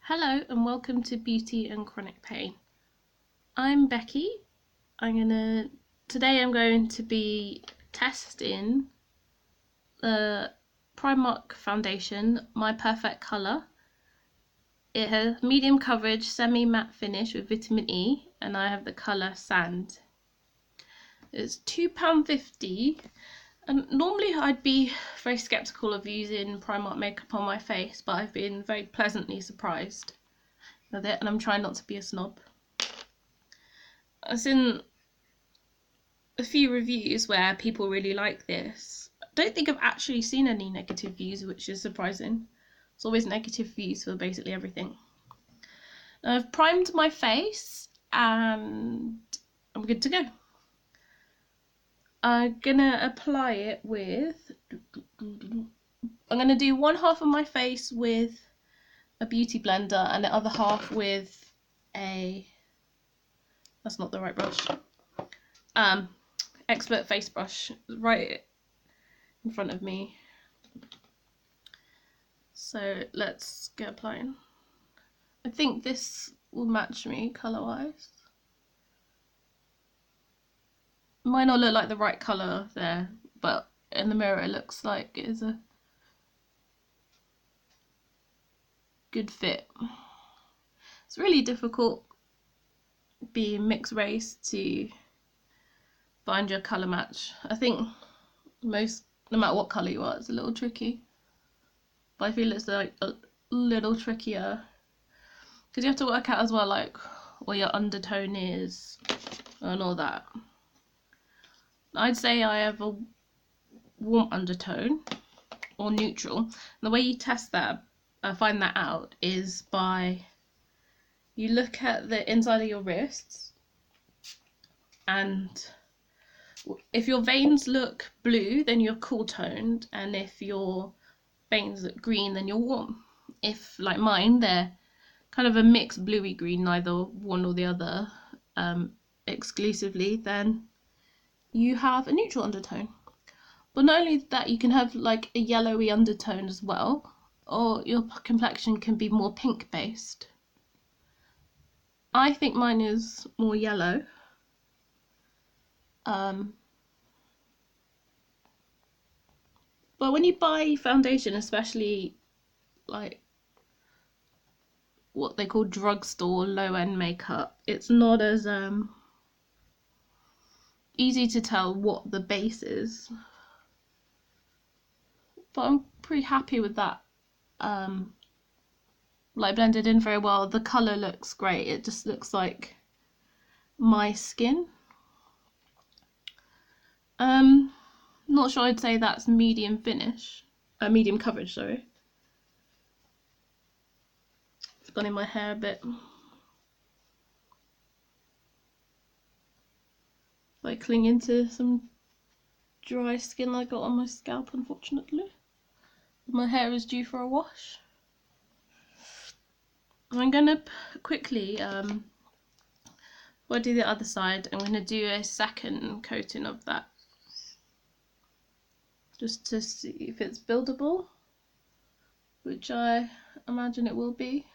Hello and welcome to Beauty and Chronic Pain. I'm Becky. Today I'm going to be testing the Primark foundation, My Perfect Colour. It has medium coverage, semi-matte finish with vitamin E, and I have the colour Sand. It's £2.50, and normally I'd be very sceptical of using Primark makeup on my face, but I've been very pleasantly surprised with it, and I'm trying not to be a snob. I've seen a few reviews where people really like this. I don't think I've actually seen any negative views, which is surprising. It's always negative views for basically everything. Now I've primed my face and I'm good to go. I'm gonna apply it with, I'm gonna do one half of my face with a beauty blender and the other half with that's not the right brush, expert face brush right in front of me. So let's get applying. I think this will match me colour wise. It might not look like the right colour there, but in the mirror it looks like it is a good fit. It's really difficult being mixed race to find your colour match. I think no matter what colour you are, it's a little tricky. But I feel it's like a little trickier because you have to work out as well like what your undertone is and all that. I'd say I have a warm undertone or neutral. And the way you test that, find that out, is by you look at the inside of your wrists, and if your veins look blue, then you're cool toned, and if your veins look green, then you're warm. If, like mine, they're kind of a mixed bluey green, neither one or the other exclusively, then you have a neutral undertone. But not only that, you can have like a yellowy undertone as well, or your complexion can be more pink based. I think mine is more yellow. But when you buy foundation, especially like what they call drugstore low-end makeup, it's not as easy to tell what the base is. But I'm pretty happy with that. Like blended in very well. The colour looks great. It just looks like my skin. Not sure I'd say that's medium finish. Medium coverage, sorry. It's gone in my hair a bit. Like clinging to some dry skin I got on my scalp, unfortunately. My hair is due for a wash. I'm gonna quickly, before I do the other side, I'm gonna do a second coating of that, just to see if it's buildable, which I imagine it will be.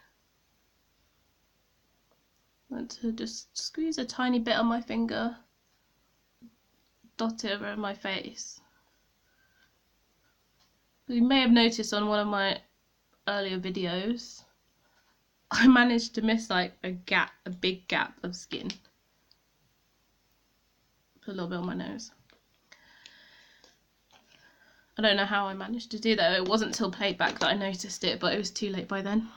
I'm going to just squeeze a tiny bit on my finger, dot it over my face. You may have noticed on one of my earlier videos, I managed to miss like a big gap of skin. Put a little bit on my nose. I don't know how I managed to do that. It wasn't till playback that I noticed it, but it was too late by then.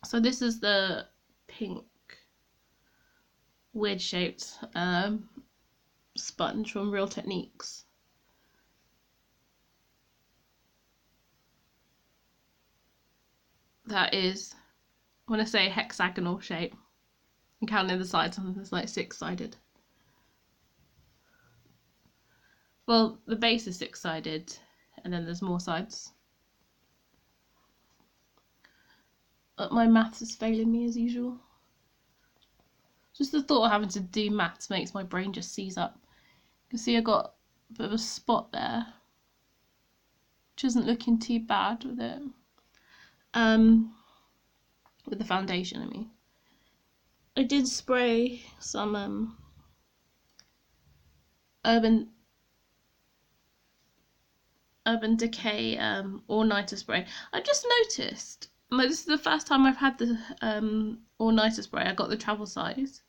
So this is the pink weird shaped sponge from Real Techniques. That is, I want to say, hexagonal shape. I'm counting the sides, and it's like 6-sided. Well, the base is 6-sided, and then there's more sides. But my maths is failing me as usual. Just the thought of having to do maths makes my brain just seize up. You can see I got a bit of a spot there, which isn't looking too bad with it. with the foundation, I mean. I did spray some Urban Decay all-nighter spray. I just noticed, like, this is the first time I've had the all-nighter spray. I got the travel size.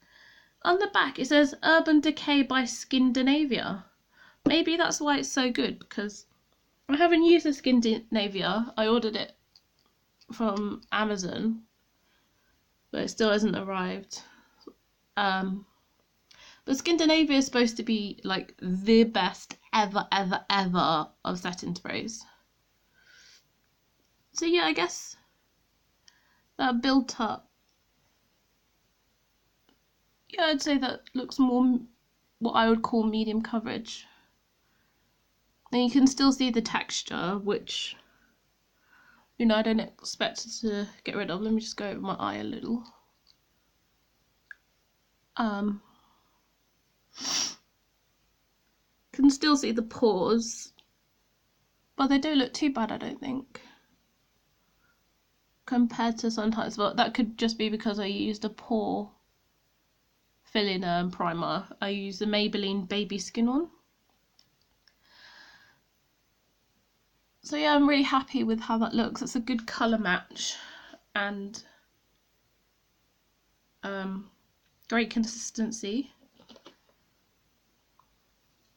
On the back it says Urban Decay by Skindinavia. Maybe that's why it's so good, because I haven't used the Skindinavia. I ordered it from Amazon, but it still hasn't arrived. But Skindinavia is supposed to be like the best ever of setting sprays. So yeah, I guess that built up. Yeah, I'd say that looks more what I would call medium coverage. And you can still see the texture, which, you know, I don't expect it to get rid of. Let me just go over my eye a little. Can still see the pores, but they don't look too bad, I don't think, compared to sometimes. But that could just be because I used a pore filling primer. I used the Maybelline Baby Skin on. So yeah, I'm really happy with how that looks. It's a good colour match and great consistency.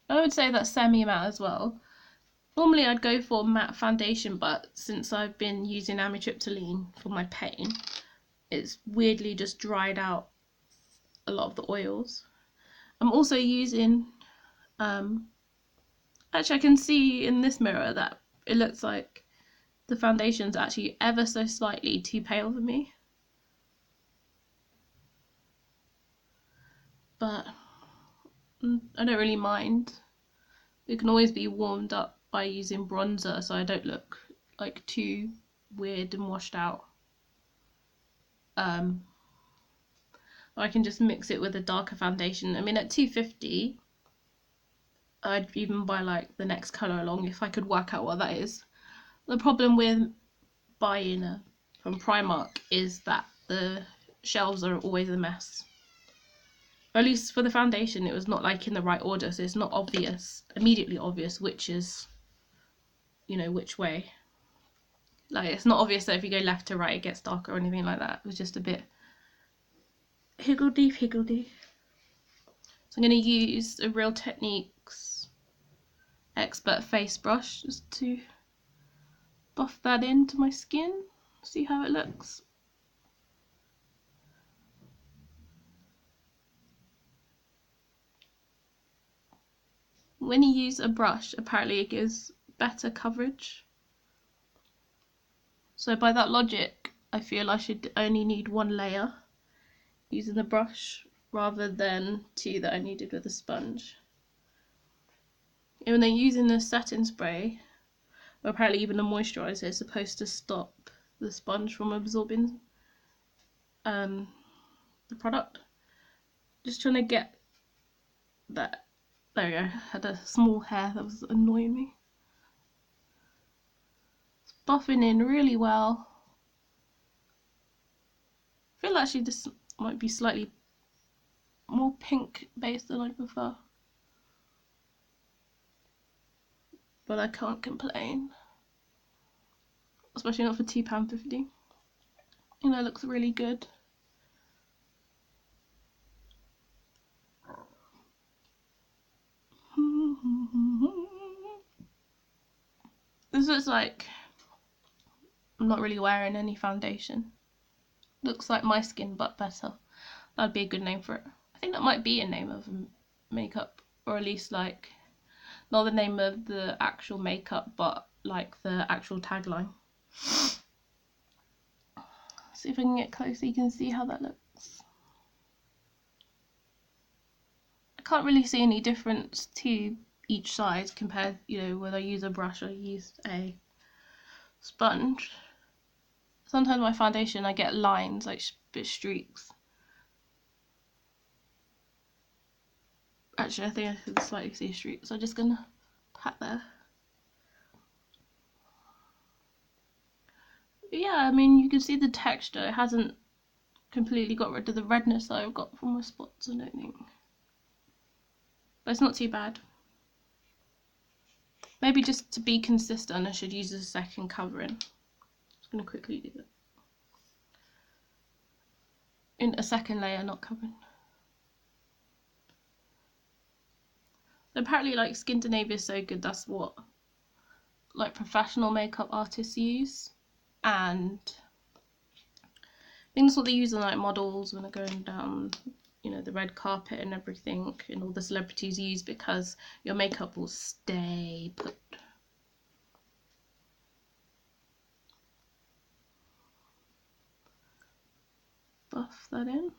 I would say that's semi-matte as well. Normally I'd go for matte foundation, but since I've been using amitriptyline for my pain, it's weirdly just dried out a lot of the oils. I'm also using, actually I can see in this mirror that it looks like the foundation's actually ever so slightly too pale for me. But I don't really mind. It can always be warmed up by using bronzer, so I don't look like too weird and washed out. I can just mix it with a darker foundation. I mean, at $2.50, I'd even buy like the next colour along if I could work out what that is. The problem with buying from Primark is that the shelves are always a mess. Or at least for the foundation, it was not like in the right order, so it's not obvious, immediately obvious which is, you know, which way. Like, it's not obvious that if you go left to right it gets darker or anything like that. It was just a bit higgledy. So I'm going to use a Real Techniques Expert Face Brush just to buff that into my skin, see how it looks. When you use a brush, apparently it gives better coverage. So by that logic, I feel I should only need one layer using the brush rather than two that I needed with a sponge. Even though using the setting spray, or apparently even a moisturiser, is supposed to stop the sponge from absorbing the product. Just trying to get that. There we go. I had a small hair that was annoying me. It's buffing in really well. I feel actually this might be slightly more pink based than I prefer, but I can't complain, especially not for £2.50. You know, it looks really good. This looks like I'm not really wearing any foundation. Looks like my skin but better. That'd be a good name for it. I think that might be a name of makeup, or at least like not the name of the actual makeup but like the actual tagline. See if I can get close so you can see how that looks. I can't really see any difference to each side compared, you know, whether I use a brush or use a sponge. Sometimes my foundation I get lines, like bit streaks. Actually, I think I can slightly see a streak, so I'm just gonna pat there. yeah, I mean, you can see the texture. It hasn't completely got rid of the redness that I've got from my spots, I don't think. But it's not too bad. Maybe just to be consistent, I should use a second covering. Just going to quickly do that. In a second layer, not covering. Apparently, like, Skindinavia is so good, that's what like professional makeup artists use, and I think that's what they use on like models when they're going down, you know, the red carpet and everything, and all the celebrities use, because your makeup will stay put. Buff that in.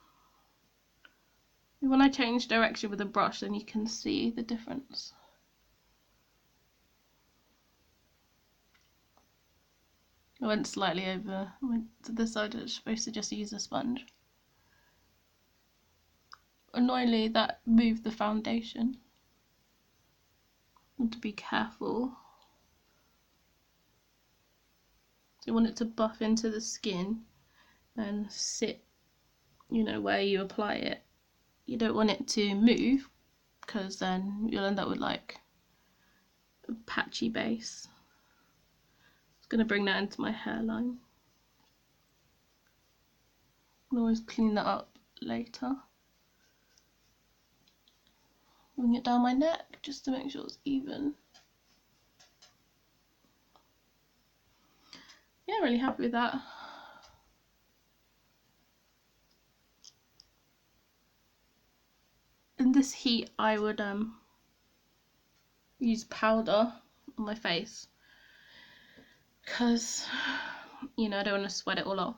When I change direction with a brush, then you can see the difference. I went slightly over, went to this side. I was supposed to just use a sponge. Annoyingly, that moved the foundation. Want to be careful. So you want it to buff into the skin and sit, you know, where you apply it. You don't want it to move, because then you'll end up with like a patchy base. It's going to bring that into my hairline. I can always clean that up later. Bring it down my neck just to make sure it's even. Yeah, really happy with that. In this heat, I would use powder on my face, because, you know, I don't want to sweat it all off.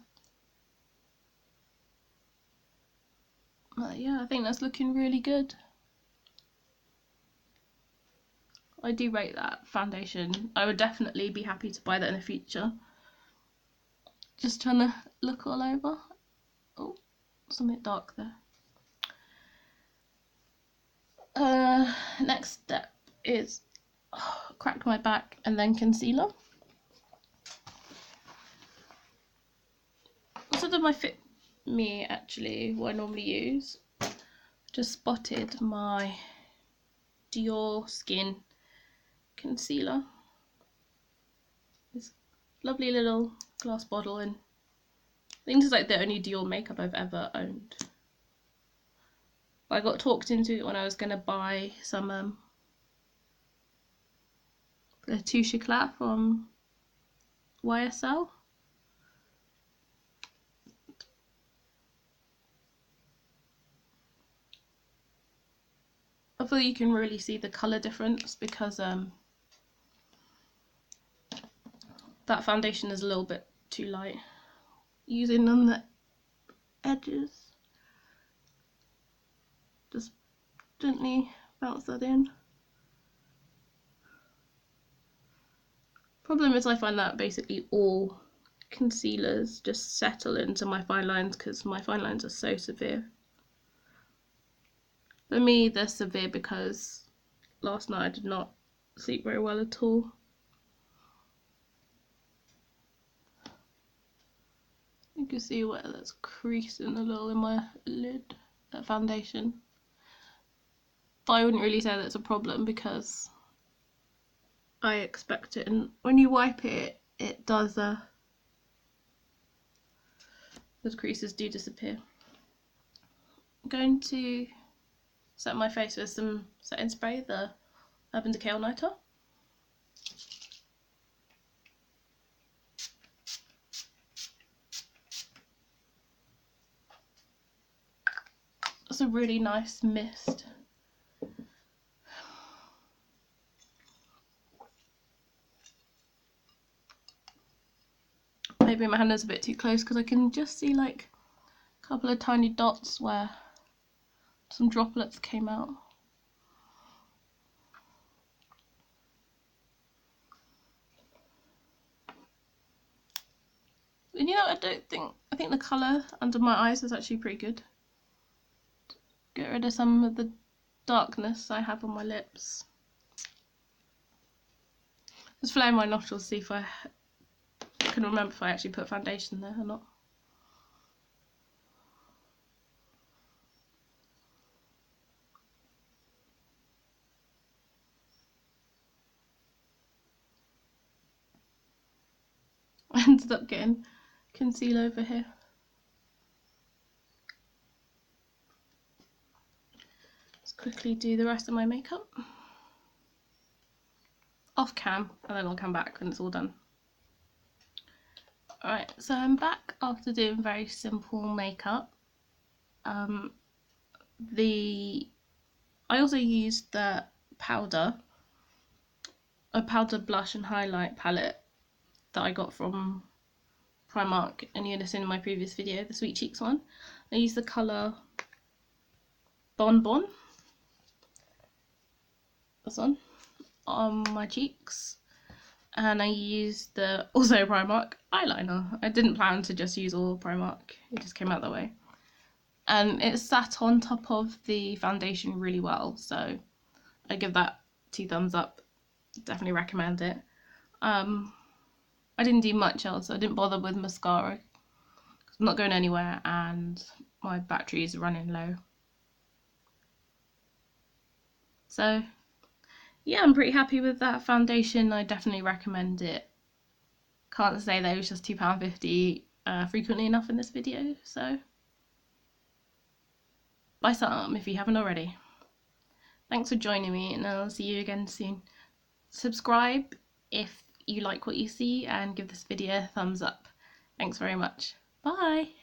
But yeah, I think that's looking really good. I do rate that foundation. I would definitely be happy to buy that in the future. Just trying to look all over. Oh, something dark there. Next step is crack my back and then concealer. Instead of my Fit Me, actually, what I normally use, just spotted my Diorskin concealer. This lovely little glass bottle, and I think this is like the only Dior makeup I've ever owned. I got talked into it when I was going to buy some the Touche Eclat from YSL. I feel you can really see the colour difference, because that foundation is a little bit too light. Using on the edges, just gently bounce that in. Problem is, I find that basically all concealers just settle into my fine lines, because my fine lines are so severe. For me, they're severe because last night I did not sleep very well at all. You can see where that's creasing a little in my lid, that foundation. But I wouldn't really say that's a problem, because I expect it, and when you wipe it, it does, those creases do disappear. I'm going to set my face with some setting spray, the Urban Decay All Nighter. It's a really nice mist. Maybe my hand is a bit too close, because I can just see like a couple of tiny dots where some droplets came out. And you know, I think the colour under my eyes is actually pretty good. Get rid of some of the darkness I have on my lips. Just flare my nostrils, see if I can couldn't remember if I actually put foundation there or not. I ended up getting concealer over here. Let's quickly do the rest of my makeup. Off cam, and then I'll come back when it's all done. Alright, so I'm back after doing very simple makeup. I also used the a powder blush and highlight palette that I got from Primark, and you would have seen in my previous video, the Sweet Cheeks one. I used the colour Bon Bon, this one, on my cheeks, and I used the also Primark eyeliner. I didn't plan to just use all Primark, it just came out that way. And it sat on top of the foundation really well, so I give that 2 thumbs up. Definitely recommend it. I didn't do much else. I didn't bother with mascara. I'm not going anywhere and my battery is running low. So yeah, I'm pretty happy with that foundation. I definitely recommend it. Can't say that it was just £2.50 frequently enough in this video, so buy some if you haven't already. Thanks for joining me, and I'll see you again soon. Subscribe if you like what you see, and give this video a thumbs up. Thanks very much. Bye!